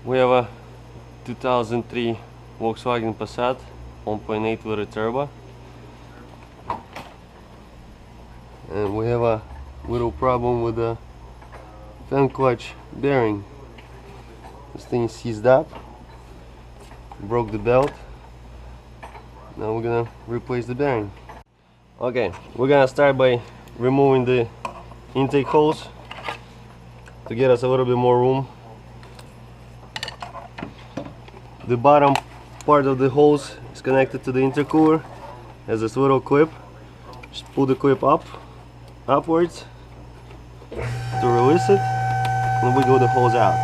We have a 2003 Volkswagen Passat 1.8 with a turbo, and we have a little problem with the fan clutch bearing. This thing seized up, broke the belt. Now we're gonna replace the bearing. Okay, we're gonna start by removing the intake holes to get us a little bit more room. The bottom part of the hose is connected to the intercooler. Has this little clip. Just pull the clip upwards to release it, and wiggle the hose out.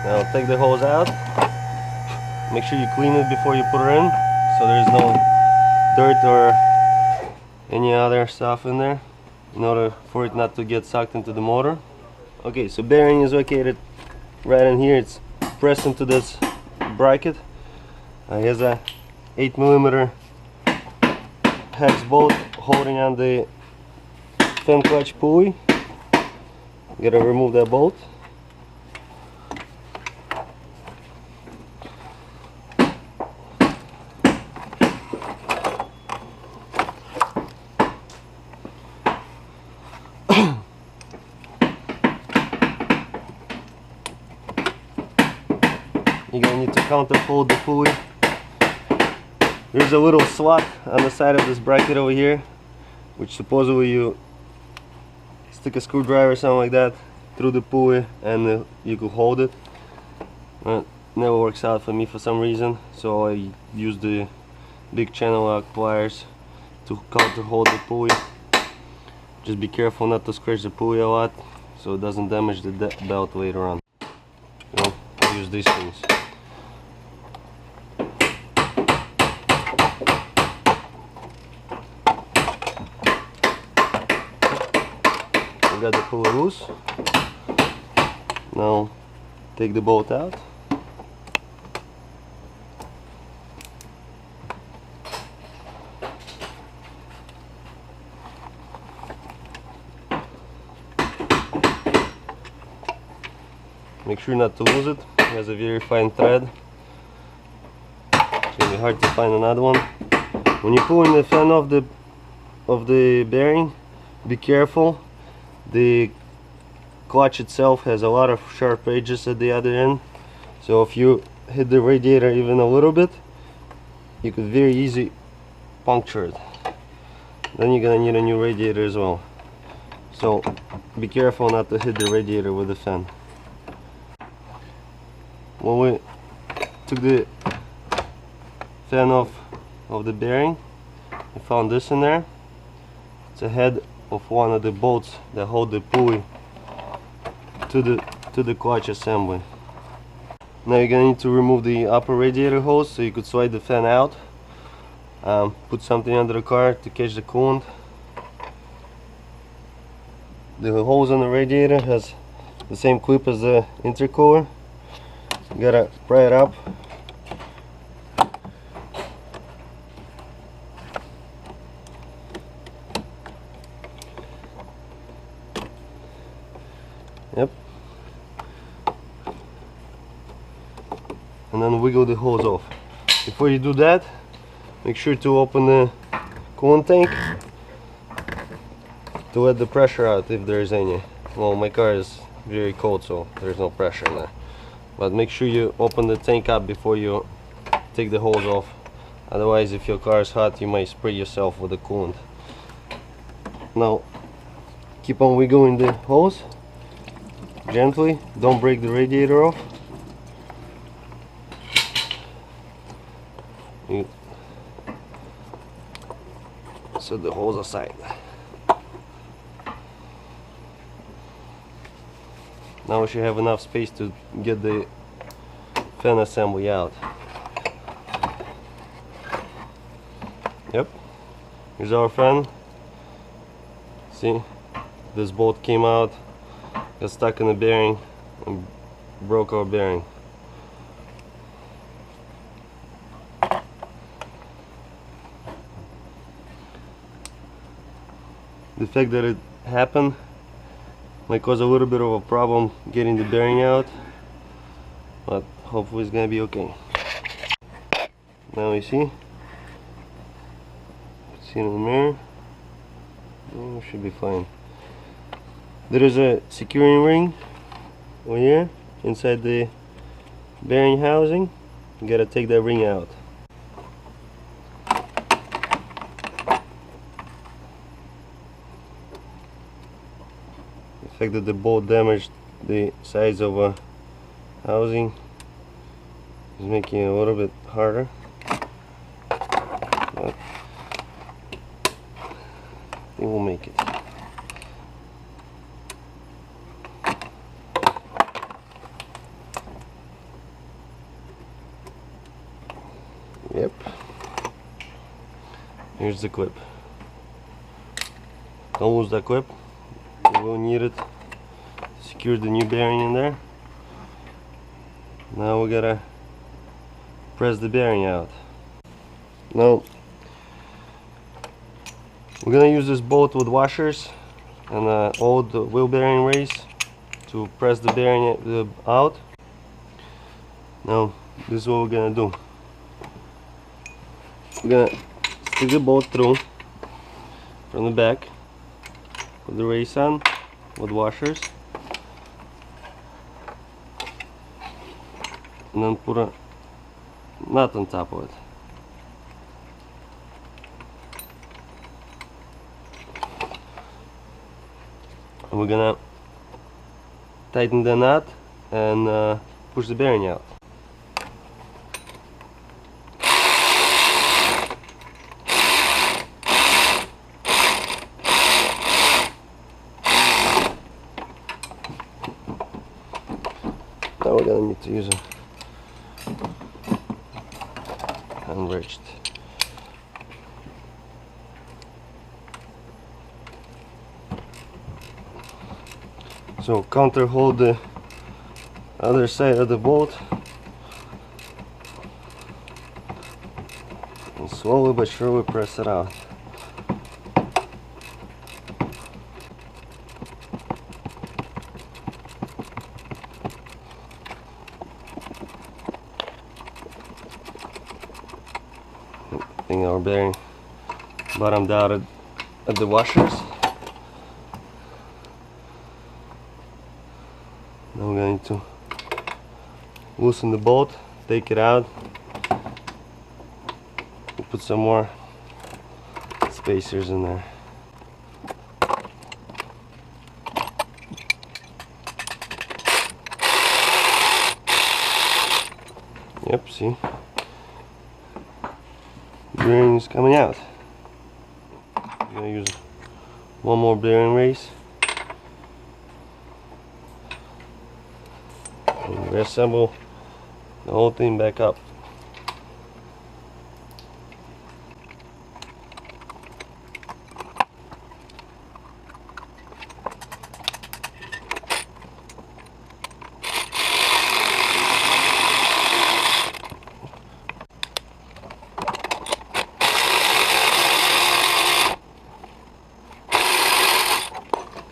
Now take the hose out. Make sure you clean it before you put it in, so there's no dirt or any other stuff in there, in order for it not to get sucked into the motor. Okay, so bearing is located right in here. It's pressed into this bracket. It has a 8mm hex bolt holding on the fan clutch pulley. Gotta remove that bolt. You're gonna need to counterfold the pulley. There's a little slot on the side of this bracket over here, which supposedly you stick a screwdriver or something like that through the pulley and you could hold it. It never works out for me for some reason, so I use the big channel lock pliers to counterhold the pulley. Just be careful not to scratch the pulley a lot, so it doesn't damage the belt later on. You know, I use these things. We got the pulley loose. Now take the bolt out. Make sure not to lose it. It has a very fine thread. It's gonna be hard to find another one. When you're pulling the fan off the bearing, be careful. The clutch itself has a lot of sharp edges at the other end, so if you hit the radiator even a little bit, you could very easily puncture it. Then you're gonna need a new radiator as well. So be careful not to hit the radiator with the fan. When we took the fan off of the bearing, we found this in there. It's a head of one of the bolts that hold the pulley to the clutch assembly. Now you're gonna need to remove the upper radiator hose so you could slide the fan out. Put something under the car to catch the coolant. The hose on the radiator has the same clip as the intercooler. You gotta pry it up. Yep. And then wiggle the hose off. Before you do that, make sure to open the coolant tank to let the pressure out if there is any. Well, my car is very cold, so there's no pressure in there. But make sure you open the tank up before you take the hose off. Otherwise, if your car is hot, you might spray yourself with the coolant. Now, keep on wiggling the hose gently. Don't break the radiator off. You set the hose aside. Now we should have enough space to get the fan assembly out. Yep, here's our fan. See, this bolt came out, got stuck in the bearing and broke our bearing. The fact that it happened Might cause a little bit of a problem getting the bearing out, but hopefully it's gonna be okay. Now you see it in the mirror. Oh, should be fine. There is a securing ring over here inside the bearing housing. You gotta take that ring out. The fact that the bolt damaged the sides of a housing is making it a little bit harder, but it will make it. Yep. Here's the clip. Don't lose that clip. You will need it to secure the new bearing in there. Now we gotta press the bearing out. Now we're gonna use this bolt with washers and old wheel bearing race to press the bearing out. Now this is what we're gonna do. We're gonna stick the bolt through from the back, put the race on with washers, and then put a nut on top of it. And we're gonna tighten the nut and push the bearing out. Now we're gonna need to use a hand wrench. So counter hold the other side of the bolt and slowly but surely press it out. I think our bearing bottomed out at the washers. Now we're going to loosen the bolt, take it out, and put some more spacers in there. Yep, see? Bearing is coming out. I'm gonna use one more bearing race and reassemble the whole thing back up.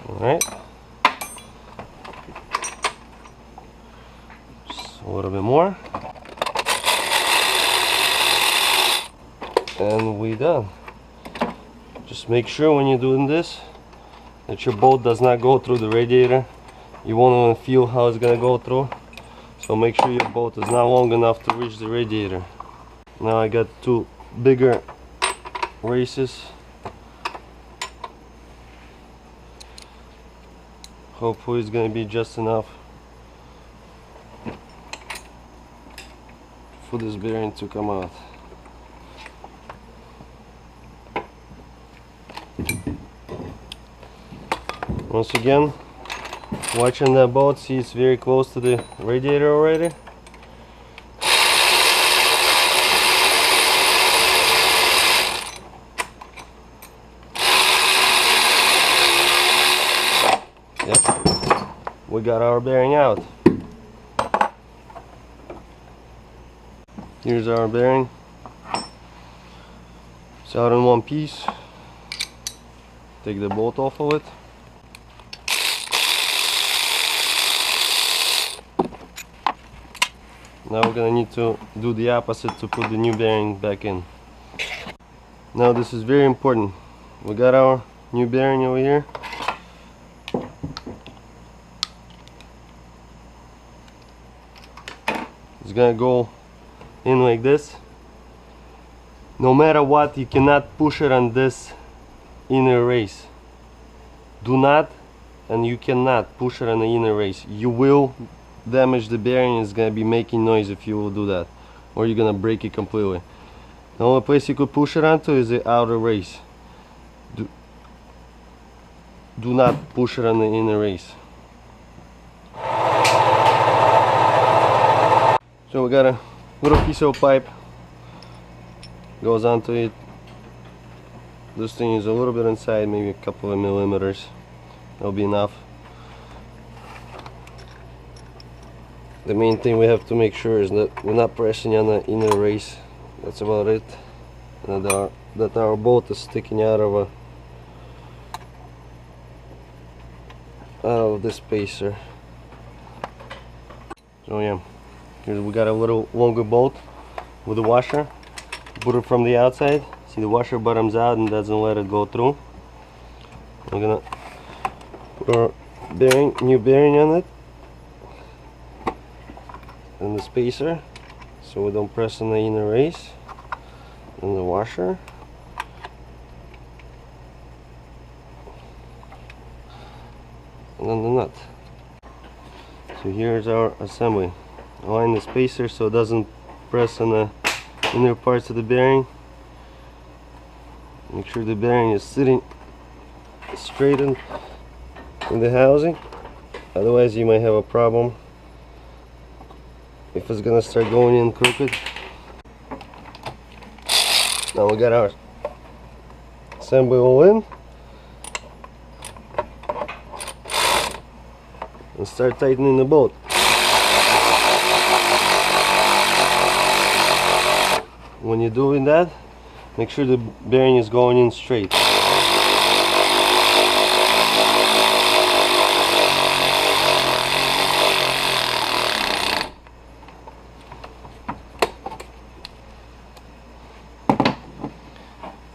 Alright, just a little bit more, and we're done. Just make sure when you're doing this that your bolt does not go through the radiator. You won't even feel how it's gonna go through, so make sure your bolt is not long enough to reach the radiator. Now I got two bigger races. Hopefully it's going to be just enough for this bearing to come out. Once again, watching that bolt, see it's very close to the radiator already. Yep, we got our bearing out. Here's our bearing. It's out in one piece. Take the bolt off of it. Now we're gonna need to do the opposite to put the new bearing back in. Now this is very important. We got our new bearing over here. It's gonna go in like this. No matter what, you cannot push it on this inner race. Do not, and you cannot push it on the inner race. You will damage the bearing. It's gonna be making noise if you will do that, or you're gonna break it completely. The only place you could push it onto is the outer race. Do not push it on the inner race. So we got a little piece of pipe, goes onto it. This thing is a little bit inside, maybe a couple of millimeters. That'll be enough. The main thing we have to make sure is that we're not pressing on the inner race. That's about it. And that our bolt is sticking out of this spacer. So yeah. Here we got a little longer bolt with a washer. Put it from the outside. See, the washer bottoms out and doesn't let it go through. We're gonna put our new bearing on it, and the spacer, so we don't press on the inner race, and the washer. And then the nut. So here's our assembly. Align the spacer so it doesn't press on the inner parts of the bearing. Make sure the bearing is sitting straight in the housing, otherwise you might have a problem if it's gonna start going in crooked. Now we got our assembly all in, and start tightening the bolt. When you're doing that, make sure the bearing is going in straight.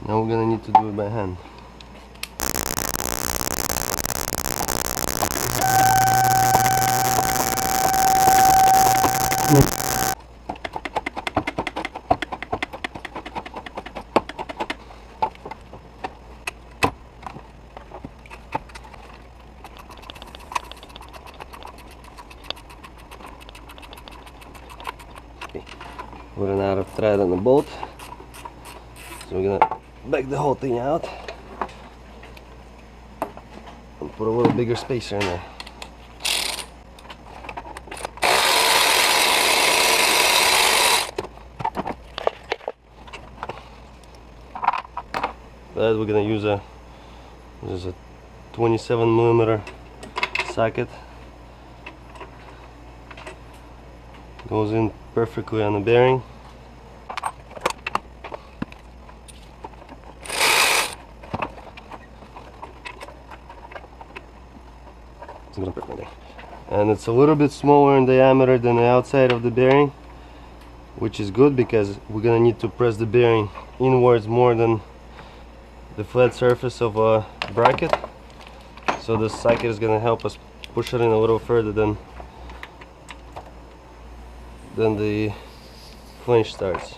Now we're gonna need to do it by hand. Running out of thread on the bolt, so we're gonna back the whole thing out and put a little bigger spacer in there. That we're gonna use a 27mm socket. Goes in perfectly on the bearing. And it's a little bit smaller in diameter than the outside of the bearing, which is good because we're gonna need to press the bearing inwards more than the flat surface of a bracket. So this socket is gonna help us push it in a little further than the flange starts.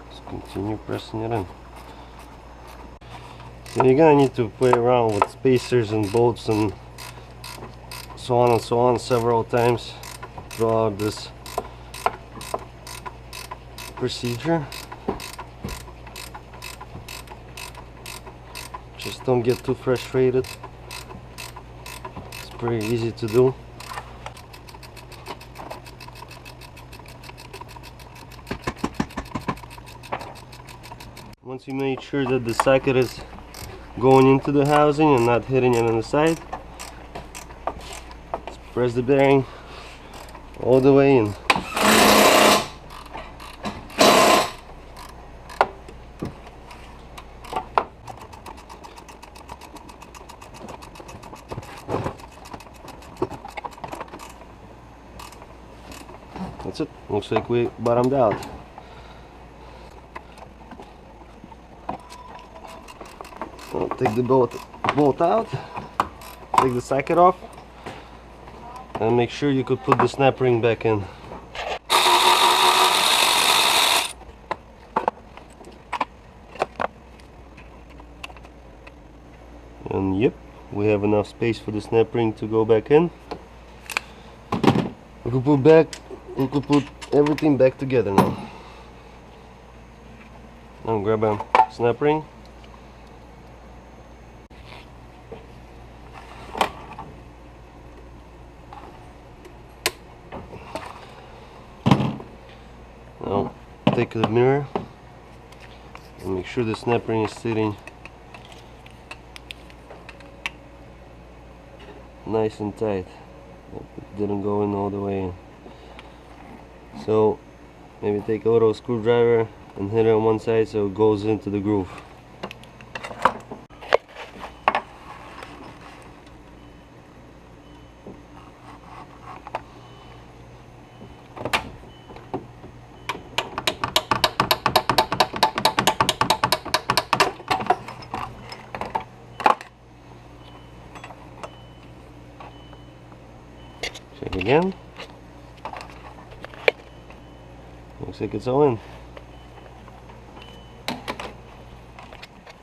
Just continue pressing it in. So you're gonna need to play around with spacers and bolts and so on several times throughout this procedure. Just don't get too frustrated. It's pretty easy to do. Once you make sure that the socket is going into the housing and not hitting it on the side, press the bearing all the way in. That's it. Looks like we bottomed out. I'll take the bolt out, take the socket off, and make sure you could put the snap ring back in. And yep, we have enough space for the snap ring to go back in. We could put everything back together now. Now grab a snap ring. Now take the mirror and make sure the snap ring is sitting nice and tight. It didn't go in all the way in. So maybe take a little screwdriver and hit it on one side so it goes into the groove. Check again. Looks like it's all in.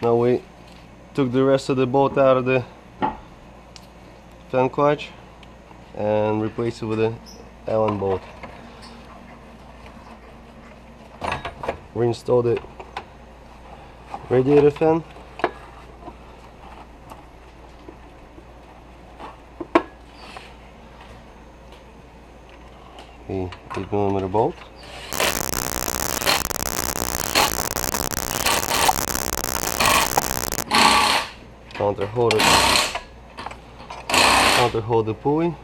Now we took the rest of the bolt out of the fan clutch and replaced it with a Allen bolt. Reinstalled the radiator fan. The 8mm bolt. Counter hold the pulley.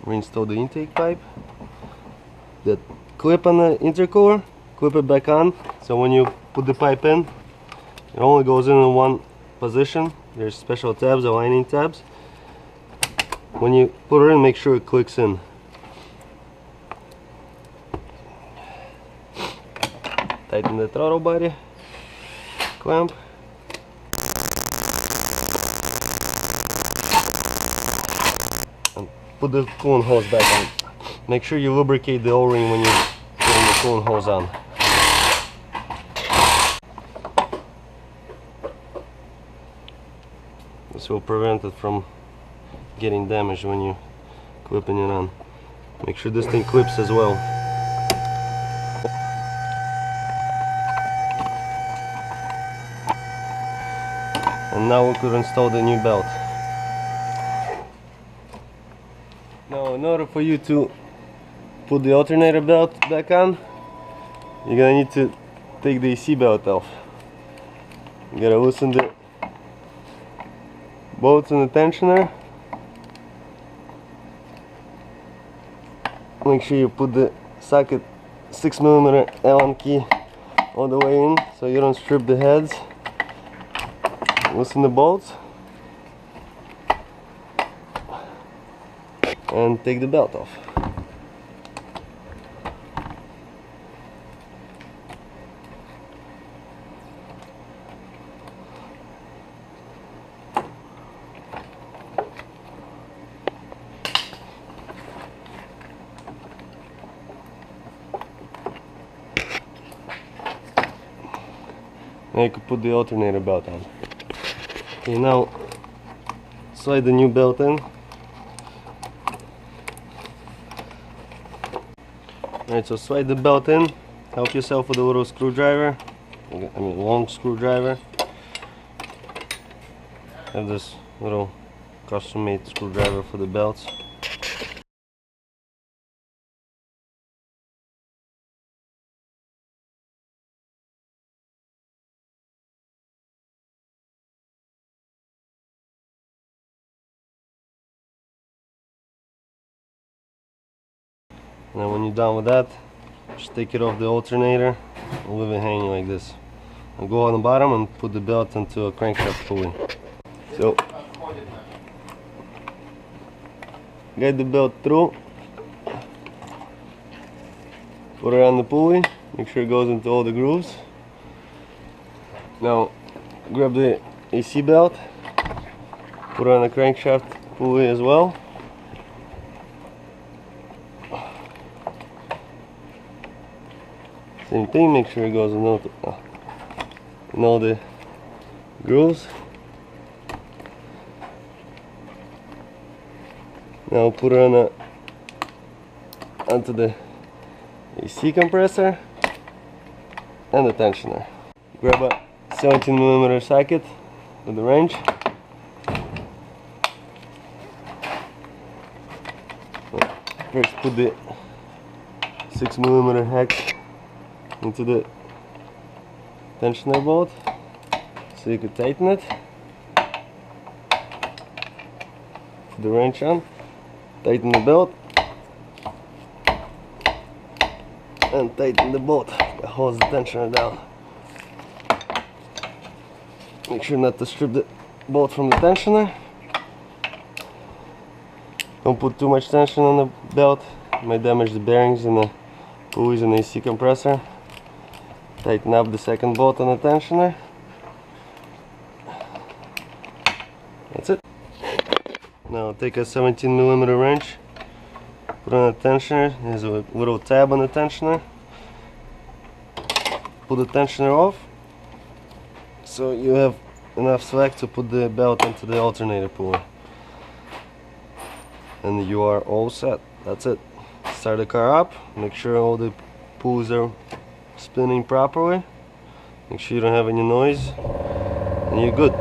Reinstall the intake pipe. That clip on the intercooler, clip it back on, so when you put the pipe in, it only goes in one position. There's special tabs, aligning tabs. When you put it in, make sure it clicks in. Tighten the throttle body clamp. And put the coolant hose back on. Make sure you lubricate the O-ring when you're putting the coolant hose on. This will prevent it from getting damaged when you're clipping it on. Make sure this thing clips as well. And now we could install the new belt. Now in order for you to put the alternator belt back on, you're gonna need to take the AC belt off. You gotta loosen the bolts and the tensioner. Make sure you put the socket 6mm Allen key all the way in so you don't strip the heads. Loosen the bolts and take the belt off. Now you can put the alternator belt on. Okay, now slide the new belt in. Alright, so slide the belt in. Help yourself with a little screwdriver. I mean long screwdriver. have this little custom made screwdriver for the belts. Now when you're done with that, just take it off the alternator and leave it hanging like this. And go on the bottom and put the belt into a crankshaft pulley. So, get the belt through, put it on the pulley, make sure it goes into all the grooves. Now, grab the AC belt, put it on the crankshaft pulley as well. Same thing, make sure it goes in all the grooves. Now put it onto the AC compressor and the tensioner. Grab a 17mm socket with the wrench. First put the 6mm hex into the tensioner bolt so you could tighten it. Put the wrench on, tighten the belt, and tighten the bolt that holds the tensioner down. Make sure not to strip the bolt from the tensioner. Don't put too much tension on the belt, it might damage the bearings and the pulleys and the AC compressor. Tighten up the second bolt on the tensioner. That's it. Now take a 17mm wrench, put on the tensioner. There's a little tab on the tensioner. Pull the tensioner off so you have enough slack to put the belt into the alternator pulley. And you are all set. That's it. Start the car up, make sure all the pulleys are spinning properly, make sure you don't have any noise, and you're good.